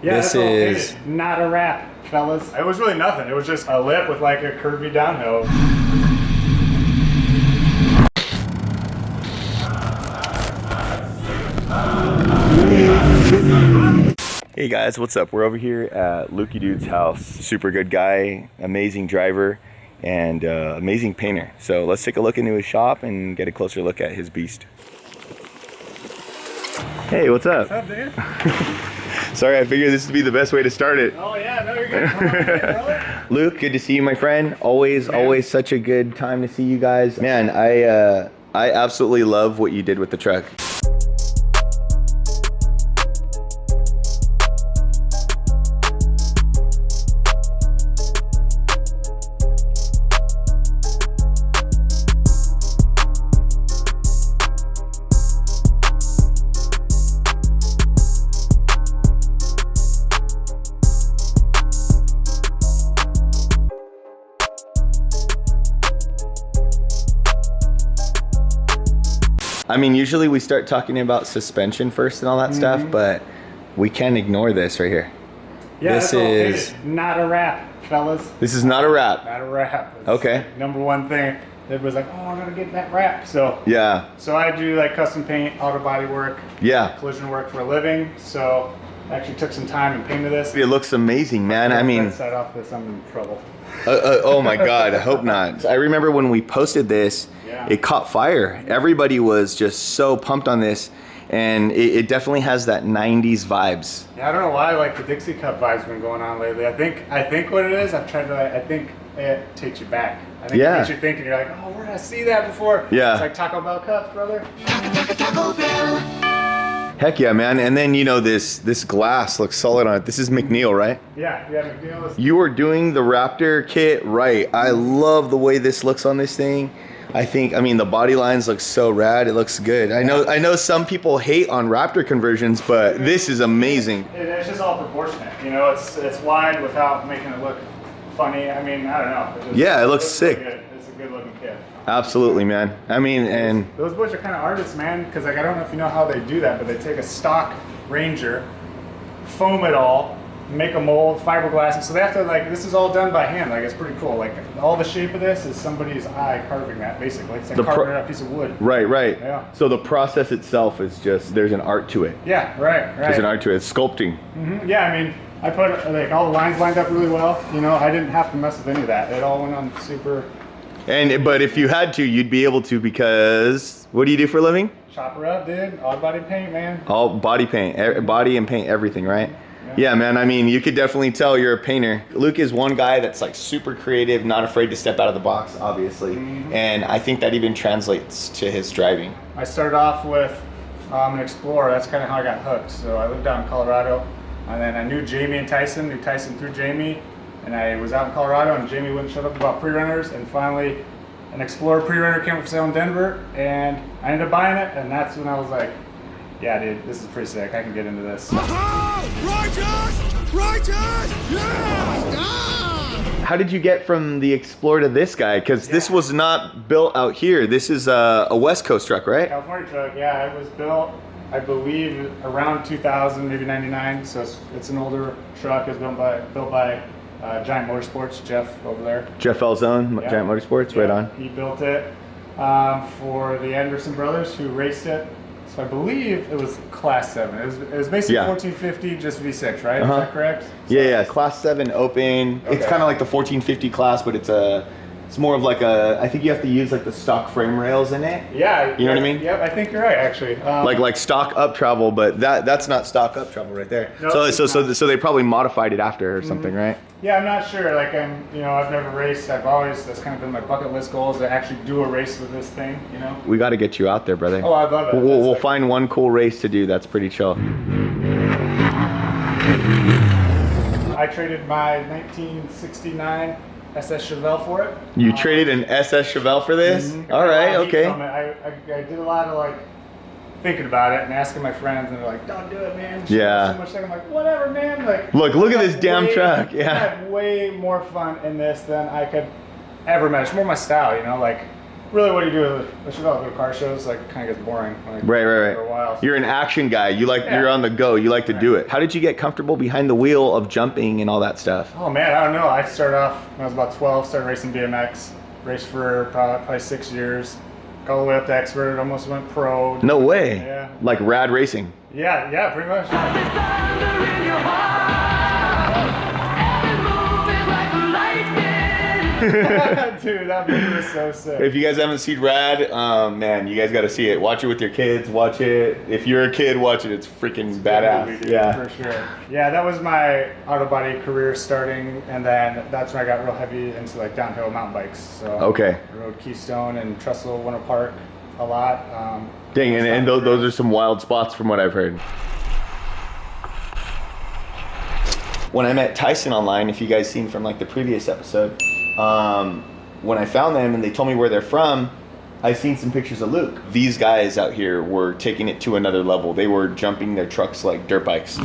Yeah, this is not a wrap, fellas. It was really nothing. It was just a lip with like a curvy downhill. Hey guys, what's up? We're over here at Lukey Dude's house. Super good guy, amazing driver, and amazing painter. So let's take a look into his shop and get a closer look at his beast. Hey, what's up? What's up, dude? Sorry, I figured this would be the best way to start it. Oh yeah, no, you're good. Come on, brother. Luke, good to see you, my friend. Always such a good time to see you guys. Man, I absolutely love what you did with the truck. I mean, usually we start talking about suspension first and all that stuff, but we can't ignore this right here. Yeah, this is not a wrap, fellas. This is not a wrap. Not a wrap. It's okay. Like number one thing. Everybody's like, oh, I'm gonna get that wrap. So yeah. So I do like custom paint, auto body work, collision work for a living. So I actually took some time and painted this. It looks amazing, man. I mean, set off this, I'm in trouble. Oh my God, I hope not. I remember when we posted this, it caught fire. Everybody was just so pumped on this, and it definitely has that 90s vibes. Yeah, I don't know why like the Dixie Cup vibes been going on lately. I think what it is, I've tried to I think it takes you back. I think it makes you think and you're like, oh, where did I see that before? Yeah. It's like Taco Bell cups, brother. Taco Bell. Heck yeah, man. And then, you know, this glass looks solid on it. This is McNeil, right? Yeah, McNeil. You are doing the Raptor kit right. I love the way this looks on this thing. I mean, the body lines look so rad. It looks good. I know some people hate on Raptor conversions, but this is amazing. It's just all proportionate. You know, it's wide without making it look funny. I mean, I don't know. It looks sick. Really good. It's a good looking kit. Absolutely, man. I mean, and those boys are kind of artists, man, because like I don't know if you know how they do that, but they take a stock Ranger, foam it all, make a mold, fiberglass, and so they have to like, this is all done by hand. Like, it's pretty cool. Like, all the shape of this is somebody's eye carving that, basically. It's like carving a piece of wood. Right. Yeah. So the process itself is just, there's an art to it. Yeah, right. There's an art to it. It's sculpting. Yeah, I mean, I put like all the lines lined up really well. You know, I didn't have to mess with any of that. It all went on super. But if you had to, you'd be able to, because what do you do for a living? Chopper up, dude. All body paint, man. All body paint, body and paint, everything, right? Yeah, man. I mean, you could definitely tell you're a painter. Luke is one guy that's like super creative, not afraid to step out of the box, obviously. And I think that even translates to his driving. I started off with an Explorer. That's kind of how I got hooked. So I lived out in Colorado, and then I knew Jamie and Tyson. Knew Tyson through Jamie, and I was out in Colorado, and Jamie wouldn't shut up about pre-runners, and finally an Explorer pre-runner came up for sale in Denver, and I ended up buying it, and that's when I was like, yeah, dude, this is pretty sick. I can get into this. Righteous! Yeah! How did you get from the Explorer to this guy? Because this was not built out here. This is a West Coast truck, right? California truck, yeah. It was built, I believe, around 2000, maybe 99. So it's an older truck. It was built by Giant Motorsports, Jeff over there. Jeff Elzone, Giant Motorsports, right on. He built it for the Anderson brothers who raced it. So I believe it was Class 7. It was basically 1450, just V6, right? Is that correct? So yeah. Class 7 open. Okay. It's kind of like the 1450 class, but it's more of like I think you have to use like the stock frame rails in it. Yeah. You know what I mean? Yep, I think you're right, actually. Like stock up travel, but that's not stock up travel right there. Nope, so they probably modified it after or something, right? Yeah, I'm not sure. Like I've never raced. That's kind of been my bucket list goal, is to actually do a race with this thing. You know. We got to get you out there, brother. Oh, I'd love it. We'll find one cool race to do. That's pretty chill. I traded my 1969 SS Chevelle for it. You traded an SS Chevelle for this? All right, okay. I did a lot of like thinking about it and asking my friends, and they're like, "Don't do it, man." Yeah. So much like, I'm like, whatever, man. Like, look at this damn truck. Yeah. I had way more fun in this than I could ever imagine. It's more my style, you know. Like, really what you do, what you go to car shows, like, it kind of gets boring. Like, Right. For a while. You're an action guy. You like, you're on the go. You like to do it. How did you get comfortable behind the wheel of jumping and all that stuff? Oh man, I don't know. I started off when I was about 12, started racing BMX, raced for probably 6 years, got all the way up to expert, almost went pro. No way. Yeah. Like rad racing. Yeah, pretty much. Dude, that movie was so sick. If you guys haven't seen Rad, man, you guys got to see it. Watch it with your kids. Watch it. If you're a kid, watch it. It's freaking badass. Movie, dude, yeah. for sure. Yeah, that was my auto body career starting, and then that's when I got real heavy into like downhill mountain bikes. So Okay. I rode Keystone and Trestle Winter Park a lot. Dang, and those are some wild spots from what I've heard. When I met Tyson online, if you guys seen from like the previous episode, when I found them and they told me where they're from, I've seen some pictures of Luke. These guys out here were taking it to another level. They were jumping their trucks like dirt bikes.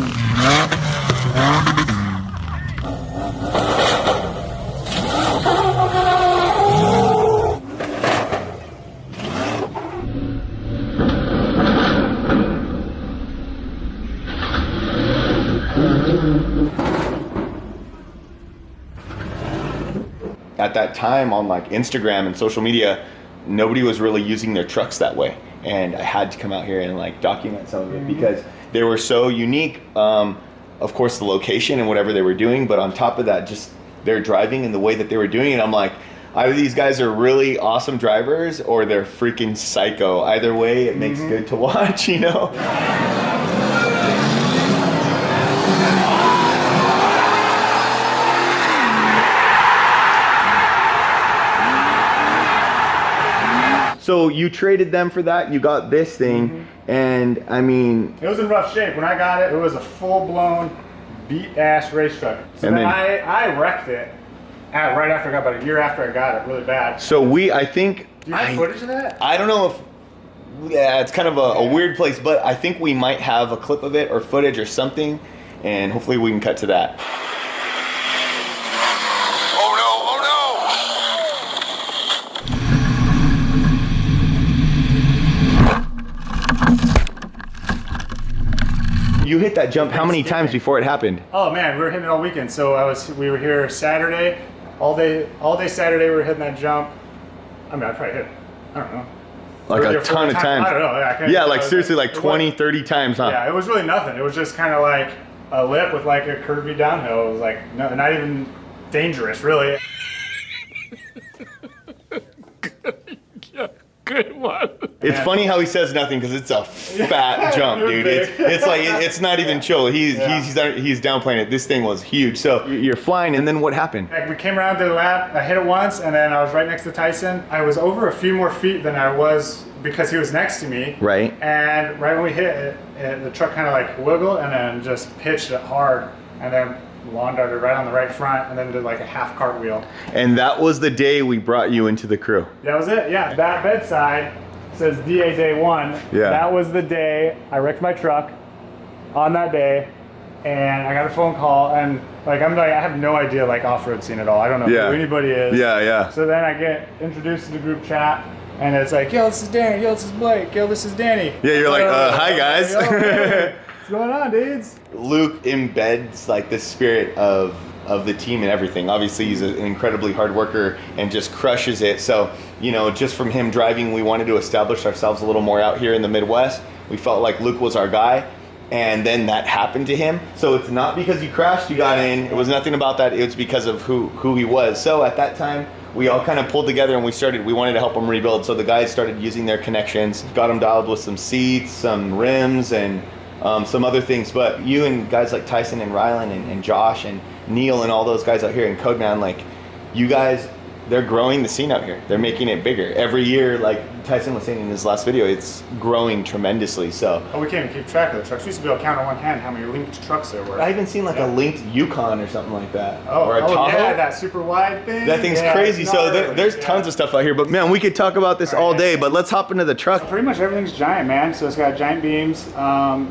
At that time on like Instagram and social media, nobody was really using their trucks that way. And I had to come out here and like document some of it because they were so unique. Of course, the location and whatever they were doing, but on top of that, just their driving and the way that they were doing it. I'm like, either these guys are really awesome drivers or they're freaking psycho. Either way, it makes good to watch, you know? So you traded them for that, you got this thing, and I mean... It was in rough shape. When I got it, it was a full-blown beat-ass race truck. So And then then- I wrecked it right after I got, about a year after I got it, really bad. So I think... Do you have footage of that? I don't know if... Yeah, it's kind of a weird place, but I think we might have a clip of it or footage or something, and hopefully we can cut to that. You hit that jump how many times before it happened? Oh man, we were hitting it all weekend. So we were here Saturday, all day Saturday we were hitting that jump. I mean, I probably hit, I don't know. Like 30 a or 40 ton of times. I don't know. Yeah, I can't Yeah, tell. like seriously, like 20, 30 times, huh? Yeah, it was really nothing. It was just kind of like a lip with like a curvy downhill. It was like not even dangerous, really. Good one. It's funny how he says nothing because it's a fat jump, dude. It's like it's not even chill. He's downplaying it. This thing was huge. So you're flying, and then what happened? We came around to the lap. I hit it once, and then I was right next to Tyson. I was over a few more feet than I was because he was next to me. Right. And right when we hit it, the truck kind of like wiggled and then just pitched it hard, and then lawn darted right on the right front, and then did like a half cartwheel. And that was the day we brought you into the crew. That was it. Yeah. That bedside says DA Day 1. Yeah. That was the day I wrecked my truck on that day, and I got a phone call, and I have no idea like off-road scene at all. I don't know who anybody is. Yeah. So then I get introduced to the group chat, and it's like, yo, this is Darren, yo, this is Blake, yo, this is Danny. Yeah, you're like, hi guys. Yo, hey, what's going on, dudes? Luke embeds like the spirit of the team and everything. Obviously, he's an incredibly hard worker and just crushes it. So, you know, just from him driving, we wanted to establish ourselves a little more out here in the Midwest. We felt like Luke was our guy, and then that happened to him. So it's not because you crashed, you got in. It was nothing about that. It was because of who he was. So at that time, we all kind of pulled together and we wanted to help him rebuild. So the guys started using their connections, got him dialed with some seats, some rims, and some other things. But you and guys like Tyson and Rylan and Josh and Neil and all those guys out here in Codeman, like you guys, they're growing the scene out here. They're making it bigger. Every year, like Tyson was saying in his last video, it's growing tremendously. So we can't even keep track of the trucks. We used to be able to count on one hand how many linked trucks there were. I even seen like a linked Yukon or something like that. Or a oh Tahoe. yeah, that super wide thing. That thing's Yeah, crazy. it's So gnarly. there's tons of stuff out here. But man, we could talk about this all day, but let's hop into the truck. Pretty much everything's giant, man. So it's got giant beams.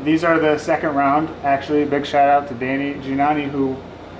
These are the second round. Actually, big shout out to Danny Giannani, who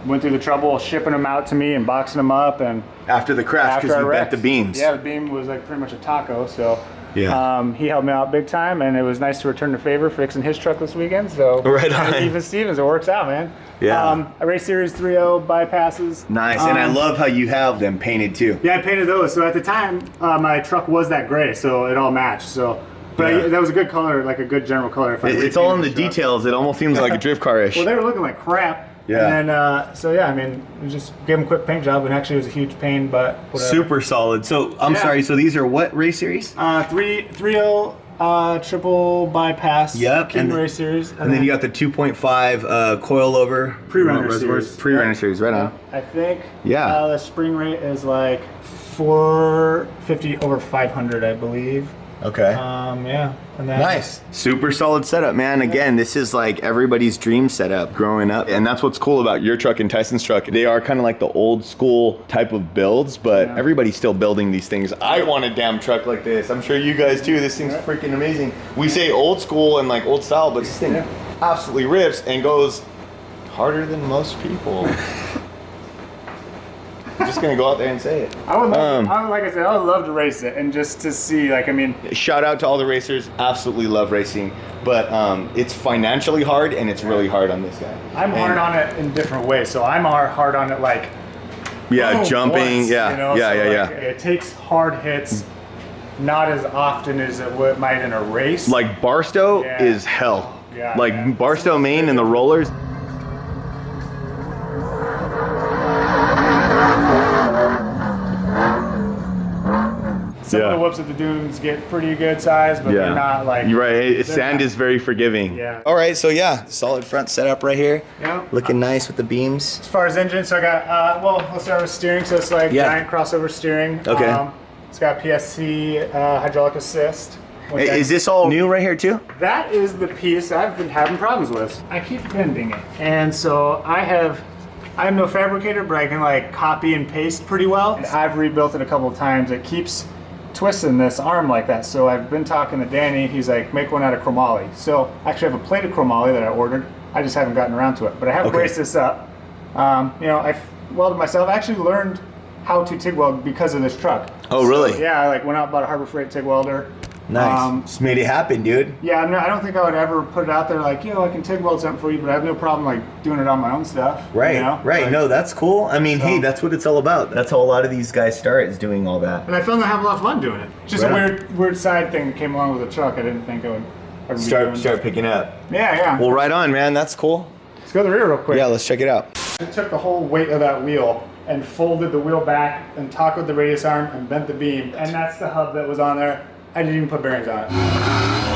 went through the trouble of shipping them out to me and boxing them up. And After the crash, after because I you bent wrecked, the beams. yeah, the beam was like pretty much a taco. So Yeah. he helped me out big time, and it was nice to return the favor fixing his truck this weekend. So Right on. Even Stevens, it works out, man. Yeah. I race series 3.0 bypasses. Nice, and I love how you have them painted too. Yeah, I painted those. So at the time, my truck was that gray, so it all matched. So, but Yeah. that was a good color, like a good general color. If I It's all in the repainted truck. details. It almost seems like a drift car-ish. Well, they were looking like crap. Yeah. And then, so yeah, I mean, we just gave them a quick paint job, and actually it was a huge pain, but whatever. Super solid. So I'm Yeah. sorry. So these are what race series? 3.0 triple bypass. Yep, King and race series. And then you got the 2.5 coilover Prerunner reservoirs. series. Prerunner Yeah. series, right on. I think. Yeah. The spring rate is like 450 over 500, I believe. Okay. Yeah. And then, Nice. Super solid setup, man. Again, this is like everybody's dream setup growing up. And that's what's cool about your truck and Tyson's truck. They are kind of like the old school type of builds, but everybody's still building these things. I want a damn truck like this. I'm sure you guys too. This thing's freaking amazing. We say old school and like old style, but this thing absolutely rips and goes harder than most people. I'm just gonna go out there and say it. I would like I said, I would love to race it and just to see, like, I mean, Shout out to all the racers. Absolutely love racing, but it's financially hard and it's really hard on this guy. I'm hard on it in different ways. So I'm hard on it, like, boom, jumping. once, Yeah, you know? yeah, So, yeah, like, yeah. It takes hard hits, not as often as it might in a race. Like Barstow Yeah. is hell. Yeah, like man. Barstow, Maine, and the rollers. Some of the whoops at the dunes get pretty good size, but they're not like. You're right. they're Sand not- is very forgiving. Yeah. All right. So yeah, solid front setup right here. Yeah. Looking nice with the beams. As far as engine, so I got, well, let's start with steering. So it's like Yeah. giant crossover steering. Okay. It's got PSC hydraulic assist. which Is this all new right here too? That is the piece I've been having problems with. I keep bending it. And so I'm no fabricator, but I can like copy and paste pretty well. And I've rebuilt it a couple of times. It keeps twisting this arm like that. So I've been talking to Danny. He's like, make one out of chromoly. So I actually have a plated chromoly that I ordered. I just haven't gotten around to it. But I have braced this up. I've welded myself. I actually learned how to TIG weld because of this truck. Oh, really? Yeah, I like went out and bought a Harbor Freight TIG welder. Nice. Just made it happen, dude. Yeah, I don't think I would ever put it out there like, I can TIG weld something for you, but I have no problem like doing it on my own stuff. Right, you know? right. Like, No, that's cool. I mean, hey, that's what it's all about. That's how a lot of these guys start, is doing all that. And I found I have a lot of fun doing it. Just Right a weird side thing that came along with the truck. I didn't think I would ever be doing. Start picking up. Yeah. Well, right on, man. That's cool. Let's go to the rear real quick. Yeah, let's check it out. I took the whole weight of that wheel and folded the wheel back and tacoed the radius arm and bent the beam. And that's the hub that was on there. I didn't even put bearings on it.